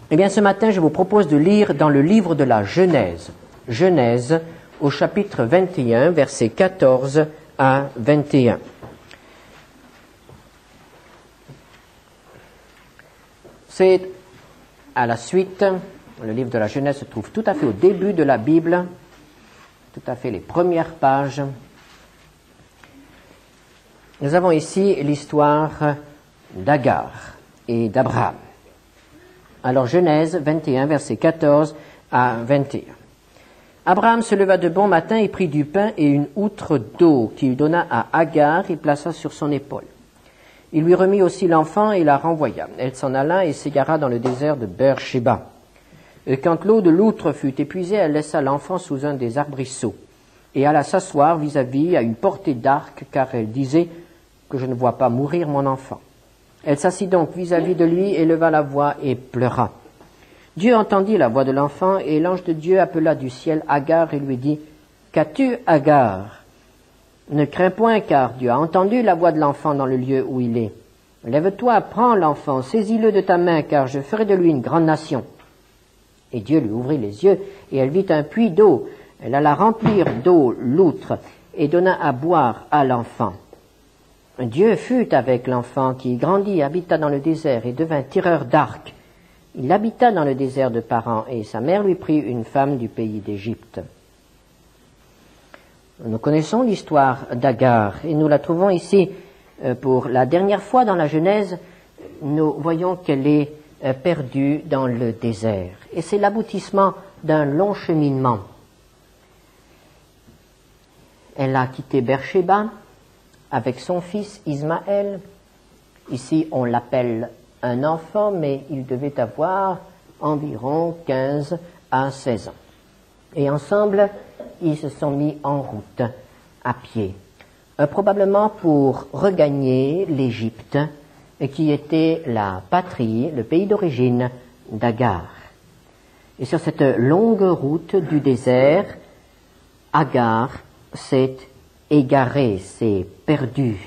Eh bien, ce matin, je vous propose de lire dans le livre de la Genèse. Genèse, au chapitre 21, versets 14 à 21. C'est à la suite, le livre de la Genèse se trouve tout à fait au début de la Bible, tout à fait les premières pages. Nous avons ici l'histoire d'Agar et d'Abraham. Alors Genèse 21, versets 14 à 21. Abraham se leva de bon matin et prit du pain et une outre d'eau qu'il donna à Agar et plaça sur son épaule. Il lui remit aussi l'enfant et la renvoya. Elle s'en alla et s'égara dans le désert de Beer-Shéba. Et quand l'eau de l'outre fut épuisée, elle laissa l'enfant sous un des arbrisseaux et alla s'asseoir vis-à-vis à une portée d'arc, car elle disait que je ne vois pas mourir mon enfant. Elle s'assit donc vis-à-vis de lui, éleva la voix et pleura. Dieu entendit la voix de l'enfant, et l'ange de Dieu appela du ciel Agar et lui dit, « Qu'as-tu, Agar ? Ne crains point, car Dieu a entendu la voix de l'enfant dans le lieu où il est. Lève-toi, prends l'enfant, saisis-le de ta main, car je ferai de lui une grande nation. » Et Dieu lui ouvrit les yeux, et elle vit un puits d'eau. Elle alla remplir d'eau l'outre, et donna à boire à l'enfant. Dieu fut avec l'enfant qui grandit, habita dans le désert et devint tireur d'arc. Il habita dans le désert de Paran et sa mère lui prit une femme du pays d'Égypte. Nous connaissons l'histoire d'Agar et nous la trouvons ici pour la dernière fois dans la Genèse. Nous voyons qu'elle est perdue dans le désert et c'est l'aboutissement d'un long cheminement. Elle a quitté Beer-Shéba avec son fils Ismaël. Ici, on l'appelle un enfant, mais il devait avoir environ 15 à 16 ans. Et ensemble, ils se sont mis en route, à pied, probablement pour regagner l'Égypte, qui était la patrie, le pays d'origine d'Agar. Et sur cette longue route du désert, Agar s'est égarée, s'est perdue.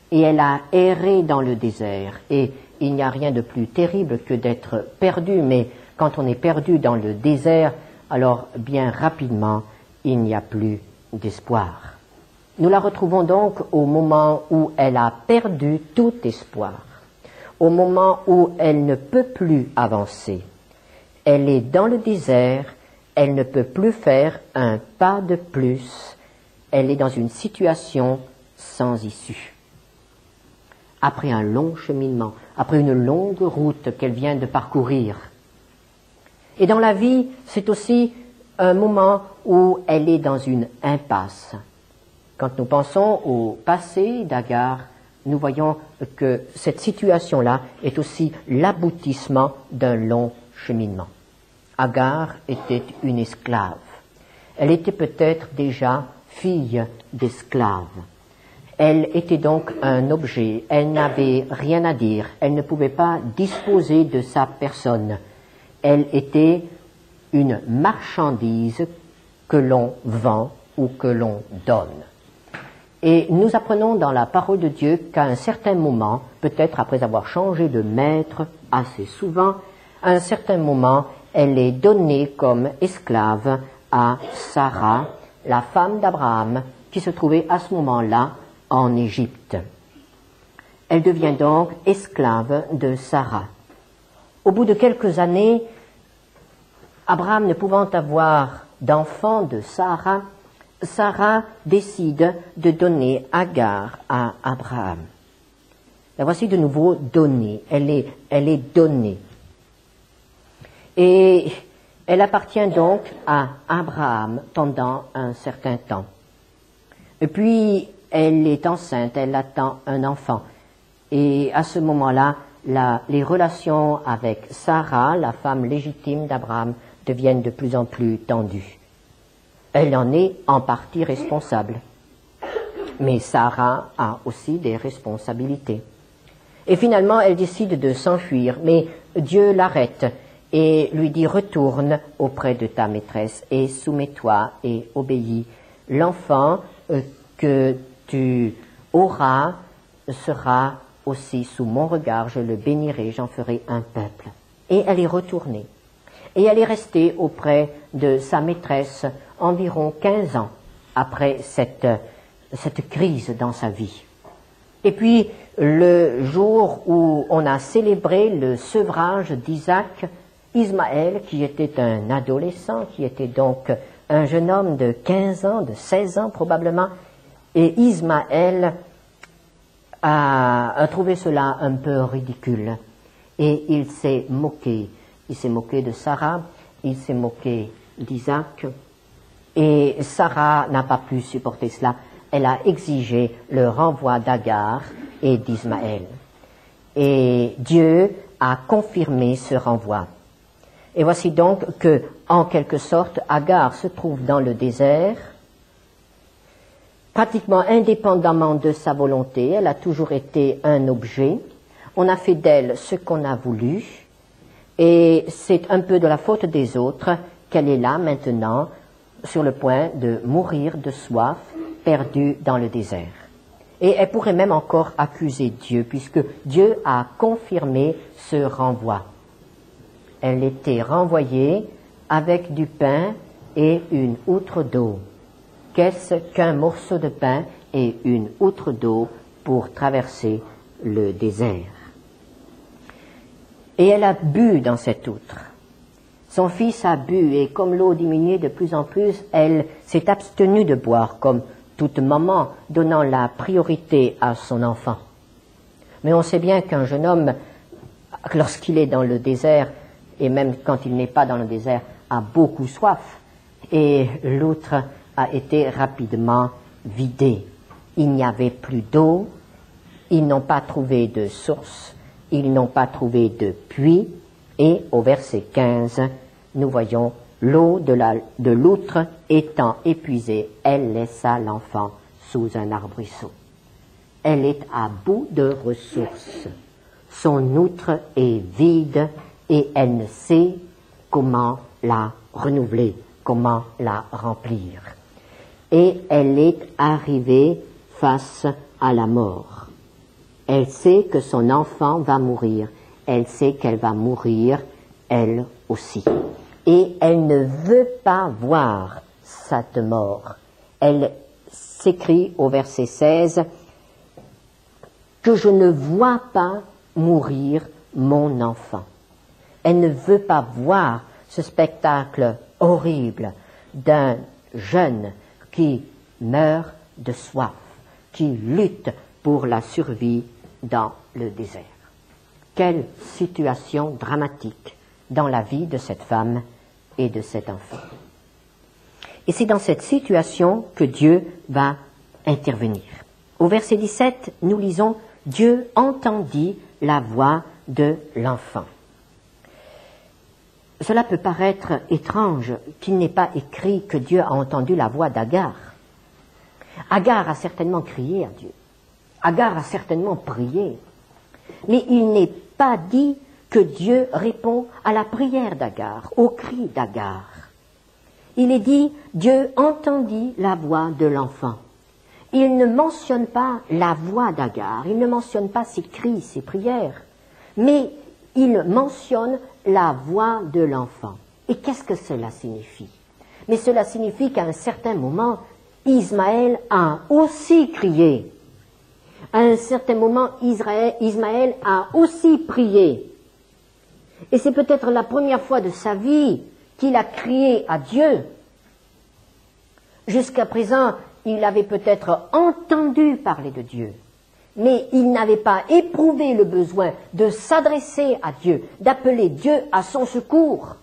Et elle a erré dans le désert. Et il n'y a rien de plus terrible que d'être perdu, mais quand on est perdu dans le désert, alors bien rapidement, il n'y a plus d'espoir. Nous la retrouvons donc au moment où elle a perdu tout espoir, au moment où elle ne peut plus avancer. Elle est dans le désert, elle ne peut plus faire un pas de plus. Elle est dans une situation sans issue. Après un long cheminement, après une longue route qu'elle vient de parcourir. Et dans la vie, c'est aussi un moment où elle est dans une impasse. Quand nous pensons au passé d'Agar, nous voyons que cette situation-là est aussi l'aboutissement d'un long cheminement. Agar était une esclave. Elle était peut-être déjà fille d'esclave. Elle était donc un objet, elle n'avait rien à dire, elle ne pouvait pas disposer de sa personne. Elle était une marchandise que l'on vend ou que l'on donne. Et nous apprenons dans la parole de Dieu qu'à un certain moment, peut-être après avoir changé de maître assez souvent, à un certain moment, elle est donnée comme esclave à Sarah, la femme d'Abraham, qui se trouvait à ce moment-là en Égypte. Elle devient donc esclave de Sarah. Au bout de quelques années, Abraham ne pouvant avoir d'enfant de Sarah, Sarah décide de donner Agar à Abraham. La voici de nouveau donnée, elle est donnée. Et elle appartient donc à Abraham pendant un certain temps. Et puis, elle est enceinte, elle attend un enfant. Et à ce moment-là, les relations avec Sarah, la femme légitime d'Abraham, deviennent de plus en plus tendues. Elle en est en partie responsable. Mais Sarah a aussi des responsabilités. Et finalement, elle décide de s'enfuir, mais Dieu l'arrête et lui dit « Retourne auprès de ta maîtresse et soumets-toi et obéis. L'enfant que tu auras sera aussi sous mon regard, je le bénirai, j'en ferai un peuple. » Et elle est retournée. Et elle est restée auprès de sa maîtresse environ 15 ans après cette crise dans sa vie. Et puis, le jour où on a célébré le sevrage d'Isaac, Ismaël, qui était un adolescent, qui était donc un jeune homme de 15 ans, de 16 ans probablement, et Ismaël a trouvé cela un peu ridicule. Et il s'est moqué. Il s'est moqué de Sarah, il s'est moqué d'Isaac, et Sarah n'a pas pu supporter cela. Elle a exigé le renvoi d'Agar et d'Ismaël. Et Dieu a confirmé ce renvoi. Et voici donc que, en quelque sorte, Agar se trouve dans le désert, pratiquement indépendamment de sa volonté. Elle a toujours été un objet. On a fait d'elle ce qu'on a voulu. Et c'est un peu de la faute des autres qu'elle est là maintenant, sur le point de mourir de soif, perdue dans le désert. Et elle pourrait même encore accuser Dieu, puisque Dieu a confirmé ce renvoi. Elle était renvoyée avec du pain et une outre d'eau. Qu'est-ce qu'un morceau de pain et une outre d'eau pour traverser le désert? Et elle a bu dans cette outre. Son fils a bu, et comme l'eau diminuait de plus en plus, elle s'est abstenue de boire, comme toute maman donnant la priorité à son enfant. Mais on sait bien qu'un jeune homme, lorsqu'il est dans le désert, et même quand il n'est pas dans le désert, a beaucoup soif, et l'outre a été rapidement vidée. Il n'y avait plus d'eau, ils n'ont pas trouvé de source, ils n'ont pas trouvé de puits, et au verset 15, nous voyons l'eau de l'outre étant épuisée, elle laissa l'enfant sous un arbrisseau. Elle est à bout de ressources. Son outre est vide et elle ne sait comment la renouveler, comment la remplir. Et elle est arrivée face à la mort. Elle sait que son enfant va mourir. Elle sait qu'elle va mourir, elle aussi. Et elle ne veut pas voir cette mort. Elle s'écrit au verset 16 que je ne vois pas mourir mon enfant. Elle ne veut pas voir ce spectacle horrible d'un jeune qui meurt de soif, qui lutte pour la survie dans le désert. Quelle situation dramatique dans la vie de cette femme et de cet enfant. Et c'est dans cette situation que Dieu va intervenir. Au verset 17, nous lisons « Dieu entendit la voix de l'enfant ». Cela peut paraître étrange qu'il n'ait pas écrit que Dieu a entendu la voix d'Agar. Agar a certainement crié à Dieu. Agar a certainement prié. Mais il n'est pas dit que Dieu répond à la prière d'Agar, au cri d'Agar. Il est dit, Dieu entendit la voix de l'enfant. Il ne mentionne pas la voix d'Agar, il ne mentionne pas ses cris, ses prières, mais il mentionne la voix de l'enfant. Et qu'est-ce que cela signifie? Mais cela signifie qu'à un certain moment, Ismaël a aussi crié. À un certain moment, Ismaël a aussi prié. Et c'est peut-être la première fois de sa vie qu'il a crié à Dieu. Jusqu'à présent, il avait peut-être entendu parler de Dieu, mais il n'avait pas éprouvé le besoin de s'adresser à Dieu, d'appeler Dieu à son secours.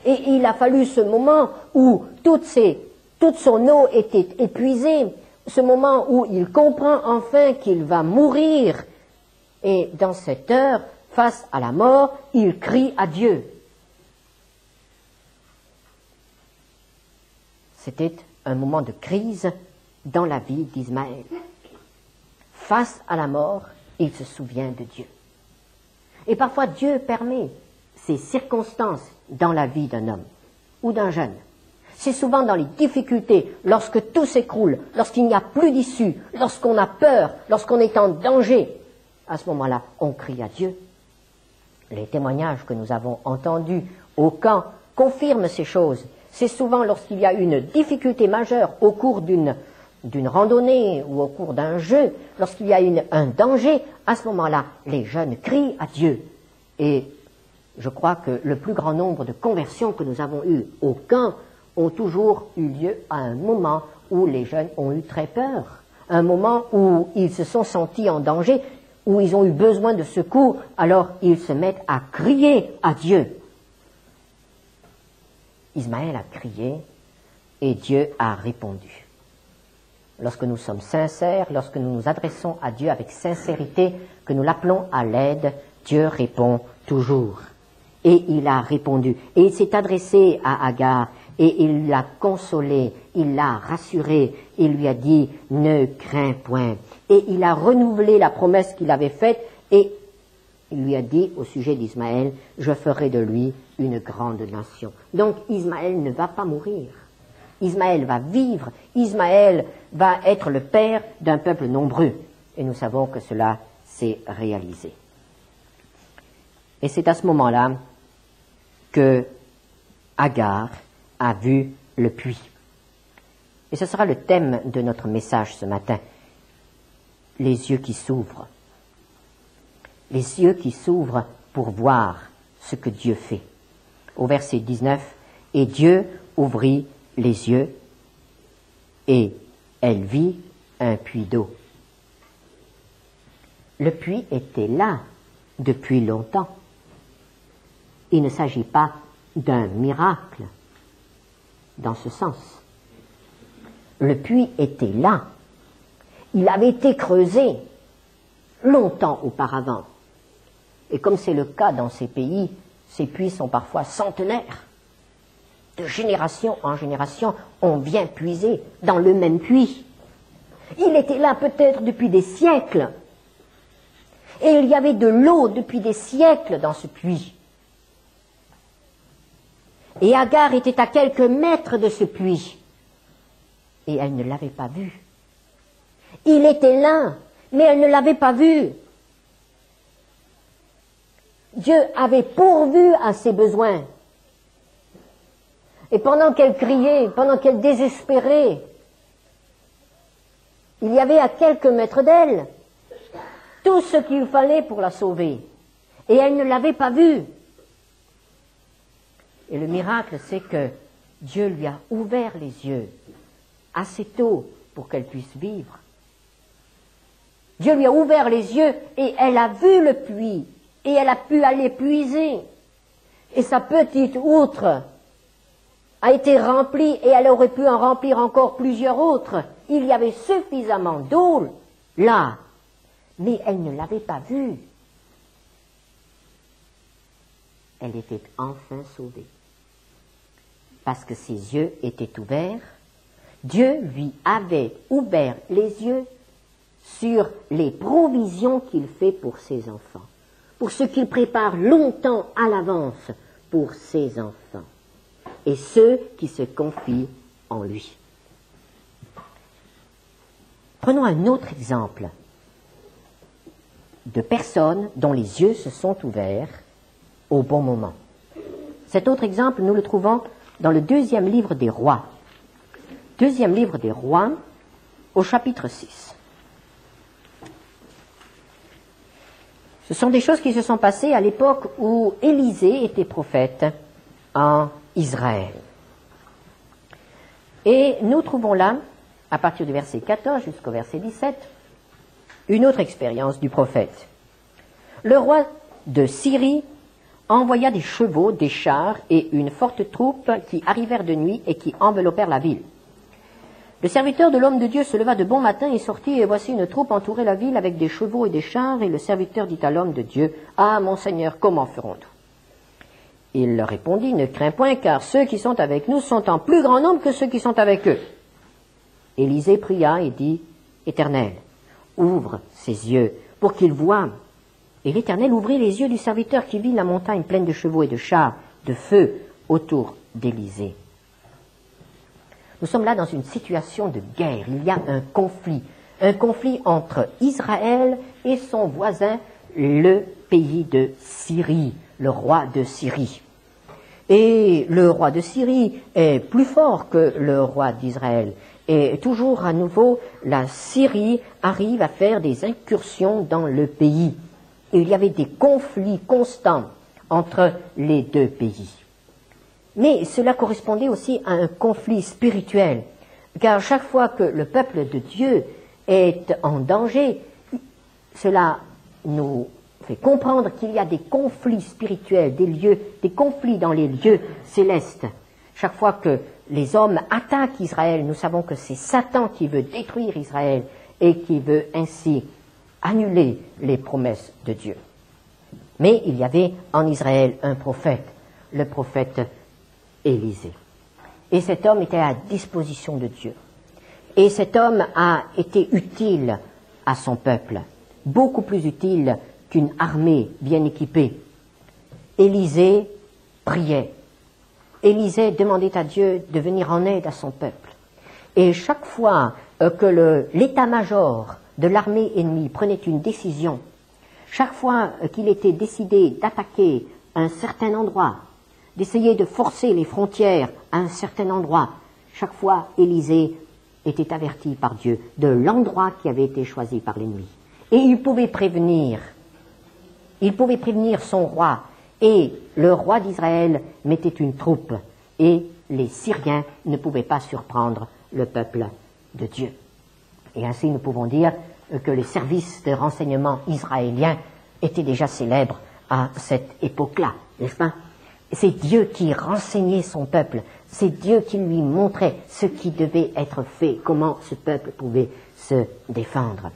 Et il a fallu ce moment où toute son eau était épuisée, ce moment où il comprend enfin qu'il va mourir. Et dans cette heure, face à la mort, il crie à Dieu. C'était un moment de crise dans la vie d'Ismaël. Face à la mort, il se souvient de Dieu. Et parfois Dieu permet ces circonstances dans la vie d'un homme ou d'un jeune. C'est souvent dans les difficultés, lorsque tout s'écroule, lorsqu'il n'y a plus d'issue, lorsqu'on a peur, lorsqu'on est en danger. À ce moment-là, on crie à Dieu. les témoignages que nous avons entendus au camp confirment ces choses. C'est souvent lorsqu'il y a une difficulté majeure au cours d'une randonnée ou au cours d'un jeu, lorsqu'il y a un danger, à ce moment-là, les jeunes crient à Dieu. Et je crois que le plus grand nombre de conversions que nous avons eues au camp ont toujours eu lieu à un moment où les jeunes ont eu très peur, un moment où ils se sont sentis en danger, où ils ont eu besoin de secours, alors ils se mettent à crier à Dieu. Ismaël a crié et Dieu a répondu. Lorsque nous sommes sincères, lorsque nous nous adressons à Dieu avec sincérité, que nous l'appelons à l'aide, Dieu répond toujours. Et il a répondu. Et il s'est adressé à Agar et il l'a consolée, il l'a rassurée, il lui a dit « Ne crains point ». Et il a renouvelé la promesse qu'il avait faite et il lui a dit au sujet d'Ismaël « Je ferai de lui une grande nation ». Donc Ismaël ne va pas mourir. Ismaël va vivre. Ismaël va être le père d'un peuple nombreux. Et nous savons que cela s'est réalisé. Et c'est à ce moment-là que Agar a vu le puits. Et ce sera le thème de notre message ce matin. Les yeux qui s'ouvrent. Les yeux qui s'ouvrent pour voir ce que Dieu fait. Au verset 19, « Et Dieu ouvrit les yeux, et elle vit un puits d'eau. » Le puits était là depuis longtemps. Il ne s'agit pas d'un miracle dans ce sens. Le puits était là. Il avait été creusé longtemps auparavant. Et comme c'est le cas dans ces pays, ces puits sont parfois centenaires. De génération en génération, on vient puiser dans le même puits. Il était là peut-être depuis des siècles. Et il y avait de l'eau depuis des siècles dans ce puits. Et Agar était à quelques mètres de ce puits. Et elle ne l'avait pas vu. Il était là, mais elle ne l'avait pas vu. Dieu avait pourvu à ses besoins. Et pendant qu'elle criait, pendant qu'elle désespérait, il y avait à quelques mètres d'elle tout ce qu'il fallait pour la sauver. Et elle ne l'avait pas vu. Et le miracle, c'est que Dieu lui a ouvert les yeux assez tôt pour qu'elle puisse vivre. Dieu lui a ouvert les yeux et elle a vu le puits et elle a pu aller puiser. Et sa petite outre a été remplie et elle aurait pu en remplir encore plusieurs autres. Il y avait suffisamment d'eau là, mais elle ne l'avait pas vue. Elle était enfin sauvée. Parce que ses yeux étaient ouverts, Dieu lui avait ouvert les yeux sur les provisions qu'il fait pour ses enfants, pour ce qu'il prépare longtemps à l'avance pour ses enfants, et ceux qui se confient en lui. Prenons un autre exemple de personnes dont les yeux se sont ouverts au bon moment. Cet autre exemple, nous le trouvons dans le 2e livre des Rois. 2e livre des Rois, au chapitre 6. Ce sont des choses qui se sont passées à l'époque où Élisée était prophète en Israël. Et nous trouvons là, à partir du verset 14 jusqu'au verset 17, une autre expérience du prophète. Le roi de Syrie envoya des chevaux, des chars et une forte troupe qui arrivèrent de nuit et qui enveloppèrent la ville. Le serviteur de l'homme de Dieu se leva de bon matin et sortit, et voici une troupe entourait la ville avec des chevaux et des chars, et le serviteur dit à l'homme de Dieu, « Ah, mon Seigneur, comment ferons-nous » Il leur répondit, « Ne crains point, car ceux qui sont avec nous sont en plus grand nombre que ceux qui sont avec eux. » Élisée pria et dit, « Éternel, ouvre ses yeux pour qu'il voie. » Et l'Éternel ouvrit les yeux du serviteur qui vit la montagne pleine de chevaux et de chars, de feu autour d'Élisée. Nous sommes là dans une situation de guerre. Il y a un conflit entre Israël et son voisin, le pays de Syrie, le roi de Syrie. Et le roi de Syrie est plus fort que le roi d'Israël. Et toujours à nouveau, la Syrie arrive à faire des incursions dans le pays. Et il y avait des conflits constants entre les deux pays. Mais cela correspondait aussi à un conflit spirituel, car chaque fois que le peuple de Dieu est en danger, cela nous fait comprendre qu'il y a des conflits spirituels, des conflits dans les lieux célestes. Chaque fois que les hommes attaquent Israël, nous savons que c'est Satan qui veut détruire Israël et qui veut ainsi annuler les promesses de Dieu. Mais il y avait en Israël un prophète, le prophète Élisée. Et cet homme était à disposition de Dieu. Et cet homme a été utile à son peuple, beaucoup plus utile qu'une armée bien équipée. Élisée priait. Élisée demandait à Dieu de venir en aide à son peuple. Et chaque fois que l'état-major de l'armée ennemie prenait une décision, chaque fois qu'il était décidé d'attaquer un certain endroit, d'essayer de forcer les frontières à un certain endroit, chaque fois Élisée était averti par Dieu de l'endroit qui avait été choisi par l'ennemi. Et il pouvait prévenir son roi. Et le roi d'Israël mettait une troupe. Et les Syriens ne pouvaient pas surprendre le peuple de Dieu. Et ainsi nous pouvons dire que les services de renseignement israéliens étaient déjà célèbres à cette époque-là, n'est-ce pas? C'est Dieu qui renseignait son peuple, c'est Dieu qui lui montrait ce qui devait être fait, comment ce peuple pouvait se défendre.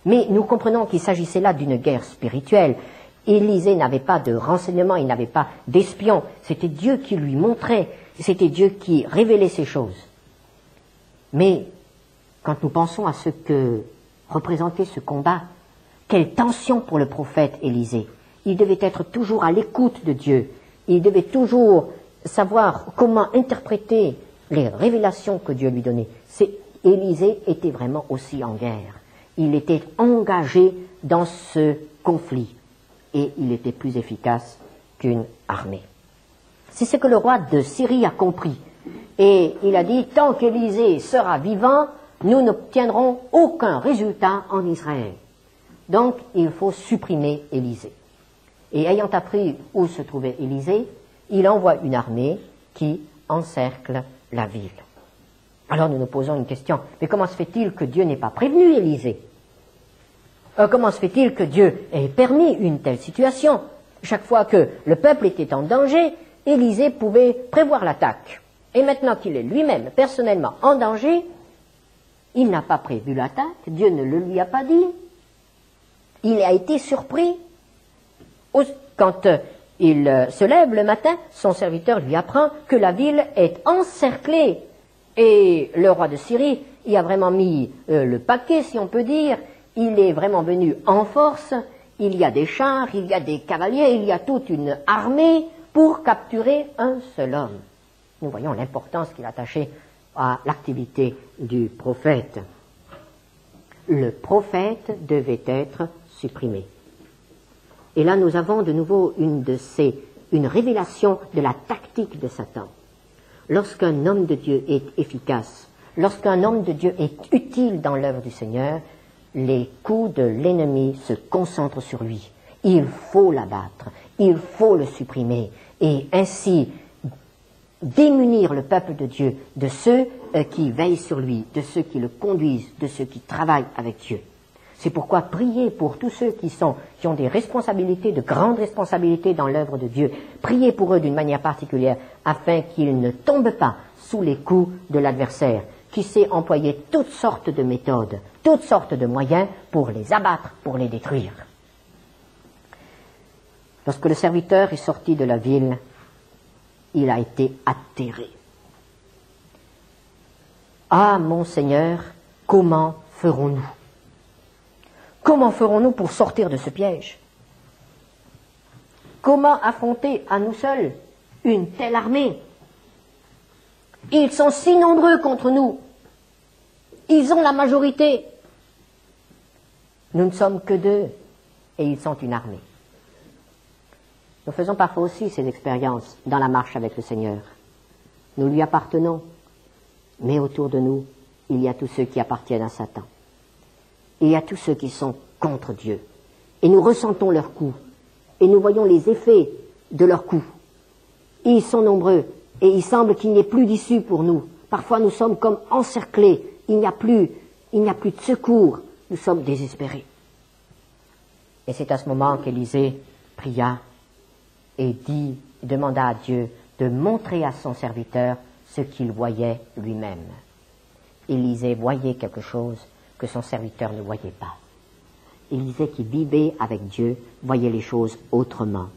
Mais nous comprenons qu'il s'agissait là d'une guerre spirituelle. Élisée n'avait pas de renseignements, il n'avait pas d'espions, c'était Dieu qui lui montrait, c'était Dieu qui révélait ces choses. Mais quand nous pensons à ce que représentait ce combat, quelle tension pour le prophète Élisée. Il devait être toujours à l'écoute de Dieu, il devait toujours savoir comment interpréter les révélations que Dieu lui donnait. Élisée était vraiment aussi en guerre. Il était engagé dans ce conflit et il était plus efficace qu'une armée. C'est ce que le roi de Syrie a compris. Et il a dit, tant qu'Élisée sera vivant, nous n'obtiendrons aucun résultat en Israël. Donc, il faut supprimer Élisée. Et ayant appris où se trouvait Élisée, il envoie une armée qui encercle la ville. Alors nous nous posons une question, mais comment se fait-il que Dieu n'ait pas prévenu Élisée? Comment se fait-il que Dieu ait permis une telle situation? Chaque fois que le peuple était en danger, Élisée pouvait prévoir l'attaque. Et maintenant qu'il est lui-même personnellement en danger, il n'a pas prévu l'attaque, Dieu ne le lui a pas dit. Il a été surpris. Quand il se lève le matin, son serviteur lui apprend que la ville est encerclée. Et le roi de Syrie y a vraiment mis le paquet, si on peut dire. Il est vraiment venu en force. Il y a des chars, il y a des cavaliers, il y a toute une armée pour capturer un seul homme. Nous voyons l'importance qu'il attachait à l'activité du prophète. Le prophète devait être supprimé. Et là, nous avons de nouveau une révélation de la tactique de Satan. Lorsqu'un homme de Dieu est efficace, lorsqu'un homme de Dieu est utile dans l'œuvre du Seigneur, les coups de l'ennemi se concentrent sur lui. Il faut l'abattre, il faut le supprimer, et ainsi démunir le peuple de Dieu de ceux qui veillent sur lui, de ceux qui le conduisent, de ceux qui travaillent avec Dieu. C'est pourquoi priez pour tous ceux qui ont des responsabilités, de grandes responsabilités dans l'œuvre de Dieu. Priez pour eux d'une manière particulière afin qu'ils ne tombent pas sous les coups de l'adversaire qui sait employer toutes sortes de méthodes, toutes sortes de moyens pour les abattre, pour les détruire. Lorsque le serviteur est sorti de la ville, il a été atterré. Ah, mon Seigneur, comment ferons-nous? Comment ferons-nous pour sortir de ce piège? Comment affronter à nous seuls une telle armée? Ils sont si nombreux contre nous. Ils ont la majorité. Nous ne sommes que deux. et ils sont une armée. Nous faisons parfois aussi ces expériences dans la marche avec le Seigneur. Nous lui appartenons, mais autour de nous, il y a tous ceux qui appartiennent à Satan. Il y a tous ceux qui sont contre Dieu. Et nous ressentons leurs coups, et nous voyons les effets de leurs coups. Ils sont nombreux, et il semble qu'il n'y ait plus d'issue pour nous. Parfois nous sommes comme encerclés, il n'y a plus de secours, nous sommes désespérés. Et c'est à ce moment qu'Élisée pria et demanda à Dieu de montrer à son serviteur ce qu'il voyait lui-même. Élisée voyait quelque chose que son serviteur ne voyait pas. Élisée, qui vivait avec Dieu, voyait les choses autrement.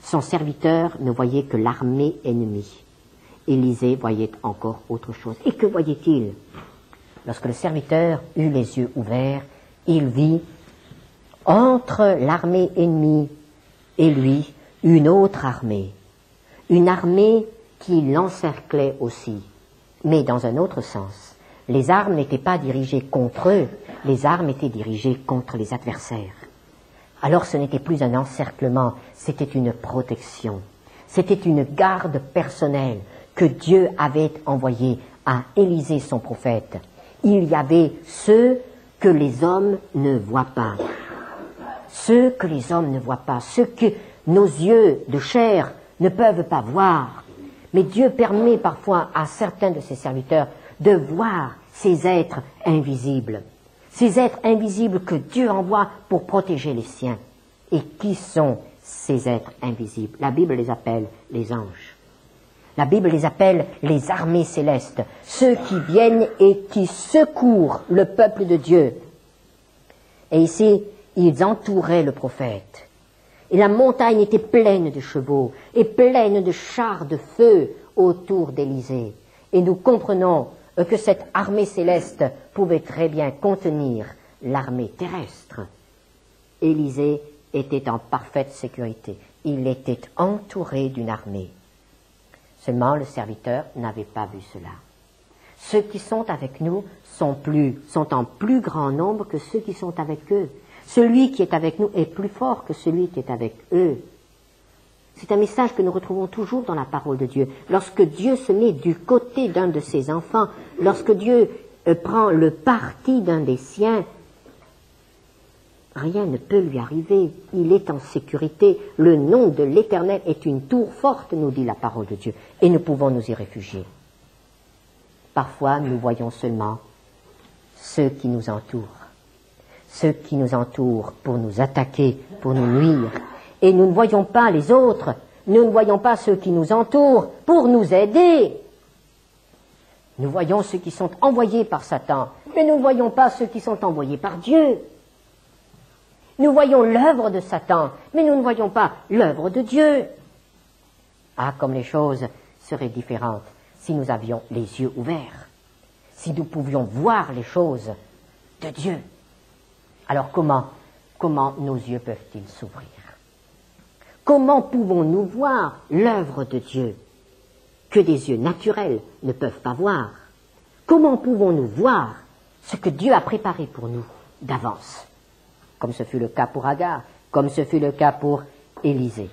Son serviteur ne voyait que l'armée ennemie. Élisée voyait encore autre chose. Et que voyait-il? Lorsque le serviteur eut les yeux ouverts, il vit entre l'armée ennemie et lui une autre armée. Une armée qui l'encerclait aussi, mais dans un autre sens. Les armes n'étaient pas dirigées contre eux, les armes étaient dirigées contre les adversaires. Alors ce n'était plus un encerclement, c'était une protection. C'était une garde personnelle que Dieu avait envoyée à Élisée son prophète. Il y avait ceux que les hommes ne voient pas. Ceux que les hommes ne voient pas, ceux que nos yeux de chair ne peuvent pas voir. Mais Dieu permet parfois à certains de ses serviteurs de voir ces êtres invisibles. Ces êtres invisibles que Dieu envoie pour protéger les siens. Et qui sont ces êtres invisibles? La Bible les appelle les anges. La Bible les appelle les armées célestes, ceux qui viennent et qui secourent le peuple de Dieu. Et ici, ils entouraient le prophète. Et la montagne était pleine de chevaux et pleine de chars de feu autour d'Élisée. Et nous comprenons que cette armée céleste pouvait très bien contenir l'armée terrestre. Élisée était en parfaite sécurité. Il était entouré d'une armée. Seulement le serviteur n'avait pas vu cela. Ceux qui sont avec nous sont en plus grand nombre que ceux qui sont avec eux. Celui qui est avec nous est plus fort que celui qui est avec eux. C'est un message que nous retrouvons toujours dans la parole de Dieu. Lorsque Dieu se met du côté d'un de ses enfants, lorsque Dieu prend le parti d'un des siens, rien ne peut lui arriver. Il est en sécurité. Le nom de l'Éternel est une tour forte, nous dit la parole de Dieu, et nous pouvons nous y réfugier. Parfois, nous voyons seulement ceux qui nous entourent. Ceux qui nous entourent pour nous attaquer, pour nous nuire. Et nous ne voyons pas les autres, nous ne voyons pas ceux qui nous entourent pour nous aider. Nous voyons ceux qui sont envoyés par Satan, mais nous ne voyons pas ceux qui sont envoyés par Dieu. Nous voyons l'œuvre de Satan, mais nous ne voyons pas l'œuvre de Dieu. Ah, comme les choses seraient différentes si nous avions les yeux ouverts, si nous pouvions voir les choses de Dieu. Alors comment nos yeux peuvent-ils s'ouvrir? Comment pouvons-nous voir l'œuvre de Dieu que des yeux naturels ne peuvent pas voir? Comment pouvons-nous voir ce que Dieu a préparé pour nous d'avance? Comme ce fut le cas pour Agar, comme ce fut le cas pour Élisée.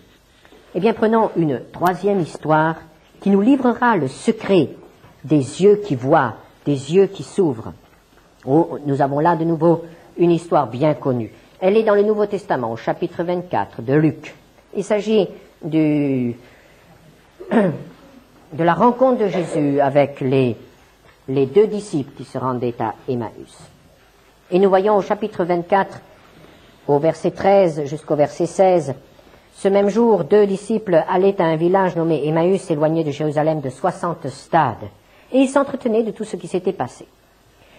Eh bien, prenons une troisième histoire qui nous livrera le secret des yeux qui voient, des yeux qui s'ouvrent. Oh, nous avons là de nouveau une histoire bien connue. Elle est dans le Nouveau Testament, au chapitre 24 de Luc. Il s'agit de la rencontre de Jésus avec les deux disciples qui se rendaient à Emmaüs. Et nous voyons au chapitre 24, au verset 13 jusqu'au verset 16, ce même jour, 2 disciples allaient à un village nommé Emmaüs, éloigné de Jérusalem de 60 stades, et ils s'entretenaient de tout ce qui s'était passé.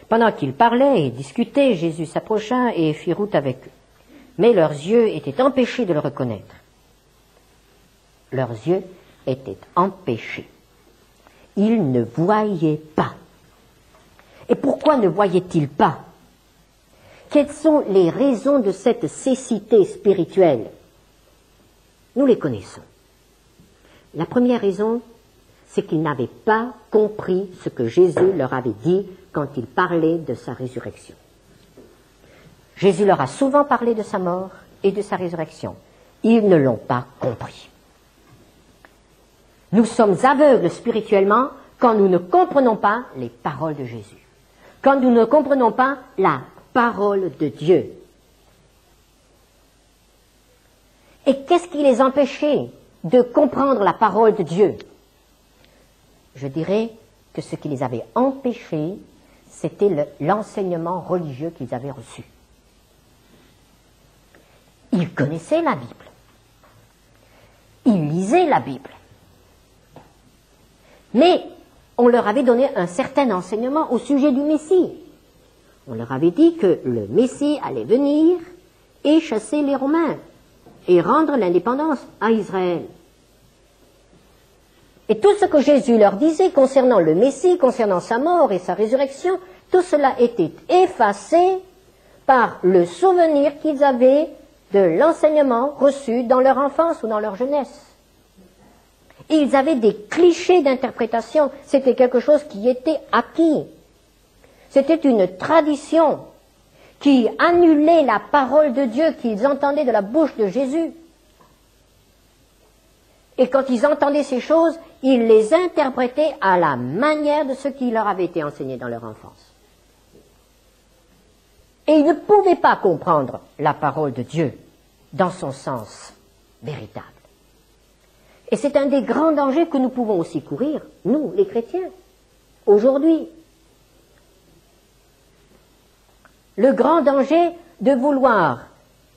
Pendant qu'ils parlaient et discutaient, Jésus s'approcha et fit route avec eux. Mais leurs yeux étaient empêchés de le reconnaître. Leurs yeux étaient empêchés. Ils ne voyaient pas. Et pourquoi ne voyaient-ils pas? Quelles sont les raisons de cette cécité spirituelle? Nous les connaissons. La première raison, c'est qu'ils n'avaient pas compris ce que Jésus leur avait dit quand il parlait de sa résurrection. Jésus leur a souvent parlé de sa mort, et de sa résurrection. Ils ne l'ont pas compris. Nous sommes aveugles spirituellement quand nous ne comprenons pas les paroles de Jésus, quand nous ne comprenons pas la parole de Dieu. Et qu'est-ce qui les empêchait de comprendre la parole de Dieu? Je dirais que ce qui les avait empêchés, c'était l'enseignement religieux qu'ils avaient reçu. Ils connaissaient la Bible. Ils lisaient la Bible. Mais on leur avait donné un certain enseignement au sujet du Messie. On leur avait dit que le Messie allait venir et chasser les Romains et rendre l'indépendance à Israël. Et tout ce que Jésus leur disait concernant le Messie, concernant sa mort et sa résurrection, tout cela était effacé par le souvenir qu'ils avaient de l'enseignement reçu dans leur enfance ou dans leur jeunesse. Ils avaient des clichés d'interprétation, c'était quelque chose qui était acquis. C'était une tradition qui annulait la parole de Dieu qu'ils entendaient de la bouche de Jésus. Et quand ils entendaient ces choses, ils les interprétaient à la manière de ce qui leur avait été enseigné dans leur enfance. Et ils ne pouvaient pas comprendre la parole de Dieu dans son sens véritable. Et c'est un des grands dangers que nous pouvons aussi courir, nous, les chrétiens, aujourd'hui. Le grand danger de vouloir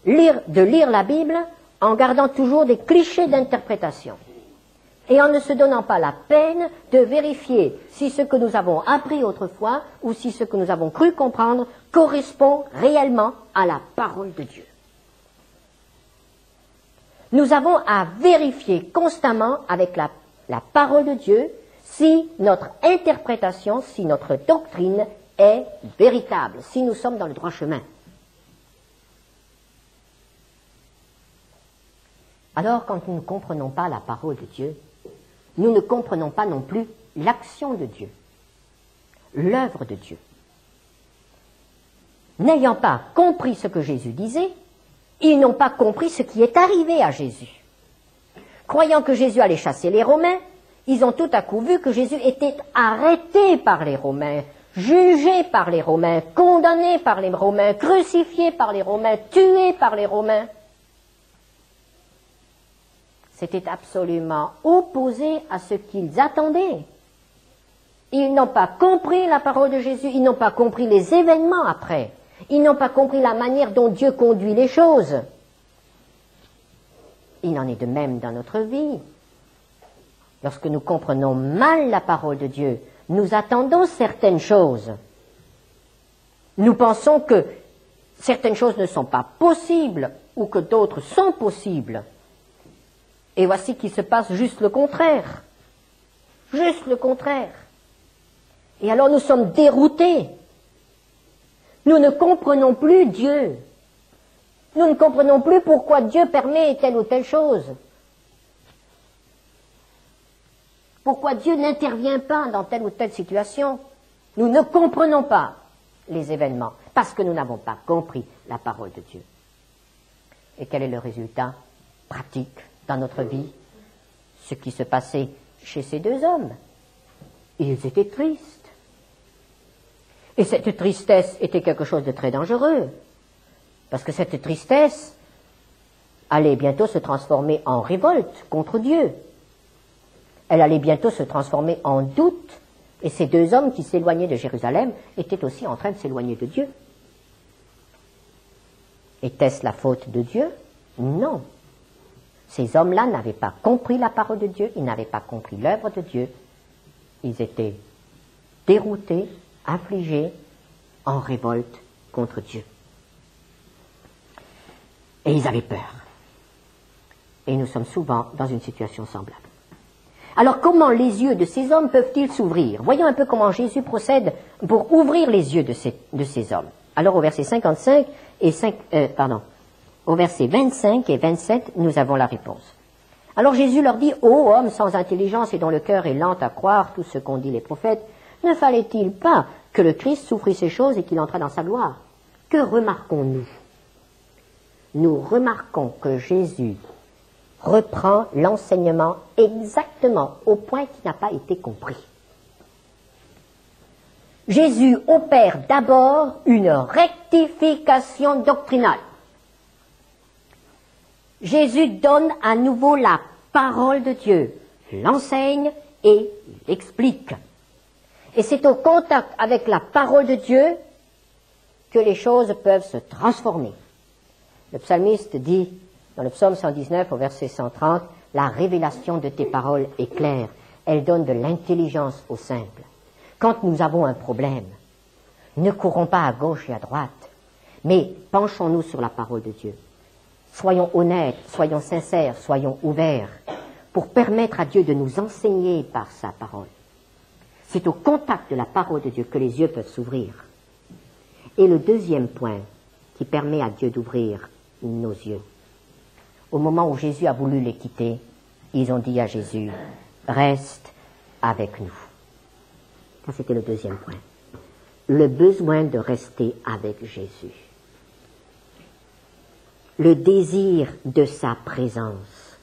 lire la Bible en gardant toujours des clichés d'interprétation et en ne se donnant pas la peine de vérifier si ce que nous avons appris autrefois ou si ce que nous avons cru comprendre correspond réellement à la parole de Dieu. Nous avons à vérifier constamment avec la parole de Dieu si notre interprétation, si notre doctrine est véritable, si nous sommes dans le droit chemin. Alors, quand nous ne comprenons pas la parole de Dieu, nous ne comprenons pas non plus l'action de Dieu, l'œuvre de Dieu. N'ayant pas compris ce que Jésus disait, ils n'ont pas compris ce qui est arrivé à Jésus. Croyant que Jésus allait chasser les Romains, ils ont tout à coup vu que Jésus était arrêté par les Romains, jugé par les Romains, condamné par les Romains, crucifié par les Romains, tué par les Romains. C'était absolument opposé à ce qu'ils attendaient. Ils n'ont pas compris la parole de Jésus, ils n'ont pas compris les événements après. Ils n'ont pas compris la manière dont Dieu conduit les choses. Il en est de même dans notre vie. Lorsque nous comprenons mal la parole de Dieu, nous attendons certaines choses. Nous pensons que certaines choses ne sont pas possibles ou que d'autres sont possibles. Et voici qu'il se passe juste le contraire. Juste le contraire. Et alors nous sommes déroutés. Nous ne comprenons plus Dieu. Nous ne comprenons plus pourquoi Dieu permet telle ou telle chose. Pourquoi Dieu n'intervient pas dans telle ou telle situation. Nous ne comprenons pas les événements parce que nous n'avons pas compris la parole de Dieu. Et quel est le résultat pratique dans notre vie? Ce qui se passait chez ces deux hommes. Ils étaient tristes. Et cette tristesse était quelque chose de très dangereux, parce que cette tristesse allait bientôt se transformer en révolte contre Dieu. Elle allait bientôt se transformer en doute, et ces deux hommes qui s'éloignaient de Jérusalem étaient aussi en train de s'éloigner de Dieu. Était-ce la faute de Dieu? Non. Ces hommes-là n'avaient pas compris la parole de Dieu, ils n'avaient pas compris l'œuvre de Dieu. Ils étaient déroutés, affligés, en révolte contre Dieu. Et ils avaient peur. Et nous sommes souvent dans une situation semblable. Alors comment les yeux de ces hommes peuvent-ils s'ouvrir? Voyons un peu comment Jésus procède pour ouvrir les yeux de ces hommes. Alors au verset 55 et au verset 25 et 27, nous avons la réponse. Alors Jésus leur dit, ô hommes sans intelligence et dont le cœur est lent à croire tout ce qu'ont dit les prophètes, ne fallait-il pas que le Christ souffrit ces choses et qu'il entrât dans sa gloire? Que remarquons-nous? nous remarquons que Jésus reprend l'enseignement exactement au point qui n'a pas été compris. Jésus opère d'abord une rectification doctrinale. Jésus donne à nouveau la parole de Dieu, l'enseigne et l'explique. Et c'est au contact avec la parole de Dieu que les choses peuvent se transformer. Le psalmiste dit, dans le psaume 119 au verset 130, « La révélation de tes paroles est claire, elle donne de l'intelligence aux simples. » Quand nous avons un problème, ne courons pas à gauche et à droite, mais penchons-nous sur la parole de Dieu. Soyons honnêtes, soyons sincères, soyons ouverts pour permettre à Dieu de nous enseigner par sa parole. C'est au contact de la parole de Dieu que les yeux peuvent s'ouvrir. Et le deuxième point qui permet à Dieu d'ouvrir nos yeux. Au moment où Jésus a voulu les quitter, ils ont dit à Jésus, « Reste avec nous. » Ça, c'était le deuxième point. Le besoin de rester avec Jésus. Le désir de sa présence.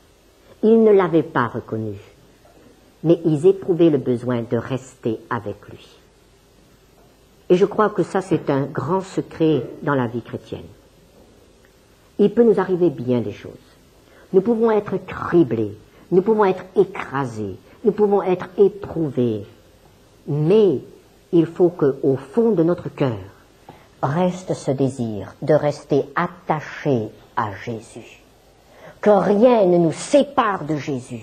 Ils ne l'avaient pas reconnu, mais ils éprouvaient le besoin de rester avec lui. Et je crois que ça, c'est un grand secret dans la vie chrétienne. Il peut nous arriver bien des choses. Nous pouvons être criblés, nous pouvons être écrasés, nous pouvons être éprouvés, mais il faut qu'au fond de notre cœur reste ce désir de rester attaché à Jésus. Que rien ne nous sépare de Jésus.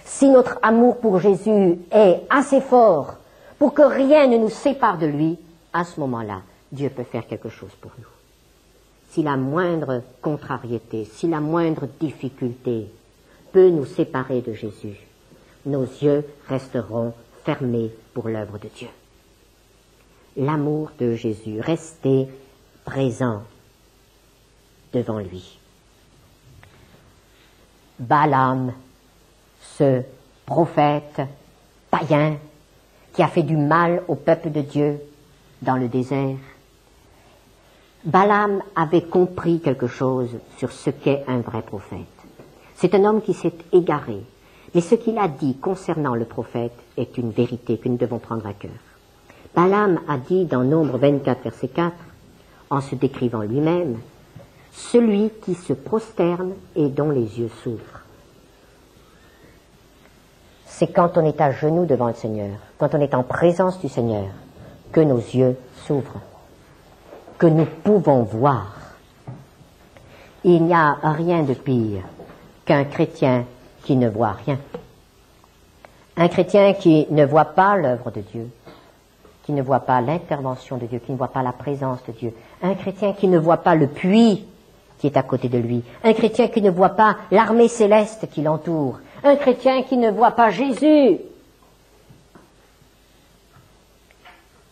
Si notre amour pour Jésus est assez fort pour que rien ne nous sépare de lui, à ce moment-là, Dieu peut faire quelque chose pour nous. Si la moindre contrariété, si la moindre difficulté peut nous séparer de Jésus, nos yeux resteront fermés pour l'œuvre de Dieu. L'amour de Jésus, rester présent devant lui. Balaam, ce prophète païen qui a fait du mal au peuple de Dieu dans le désert, Balaam avait compris quelque chose sur ce qu'est un vrai prophète. C'est un homme qui s'est égaré, mais ce qu'il a dit concernant le prophète est une vérité que nous devons prendre à cœur. Balaam a dit dans Nombre 24, verset 4, en se décrivant lui-même, « Celui qui se prosterne et dont les yeux s'ouvrent. » C'est quand on est à genoux devant le Seigneur, quand on est en présence du Seigneur, que nos yeux s'ouvrent, que nous pouvons voir. Il n'y a rien de pire qu'un chrétien qui ne voit rien. Un chrétien qui ne voit pas l'œuvre de Dieu, qui ne voit pas l'intervention de Dieu, qui ne voit pas la présence de Dieu. Un chrétien qui ne voit pas le puits qui est à côté de lui. Un chrétien qui ne voit pas l'armée céleste qui l'entoure. Un chrétien qui ne voit pas Jésus.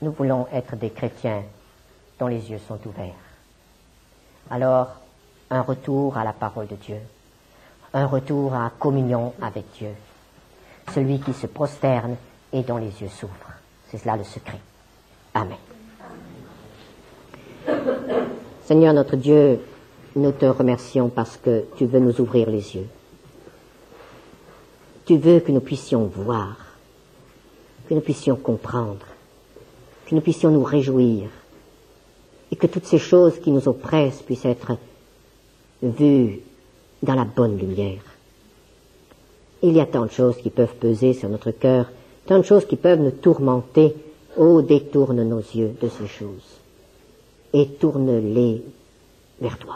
Nous voulons être des chrétiens dont les yeux sont ouverts. Alors, un retour à la parole de Dieu, un retour à la communion avec Dieu, celui qui se prosterne et dont les yeux s'ouvrent. C'est cela le secret. Amen. Seigneur notre Dieu, nous te remercions parce que tu veux nous ouvrir les yeux. Tu veux que nous puissions voir, que nous puissions comprendre, que nous puissions nous réjouir, et que toutes ces choses qui nous oppressent puissent être vues dans la bonne lumière. Il y a tant de choses qui peuvent peser sur notre cœur, tant de choses qui peuvent nous tourmenter. Oh, détourne nos yeux de ces choses et tourne-les vers toi.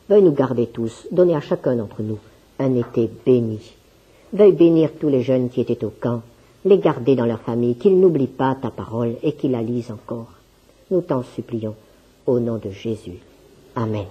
Veuille nous garder tous, donner à chacun d'entre nous un été béni. Veuille bénir tous les jeunes qui étaient au camp, les garder dans leur famille, qu'ils n'oublient pas ta parole et qu'ils la lisent encore. Nous t'en supplions, au nom de Jésus. Amen.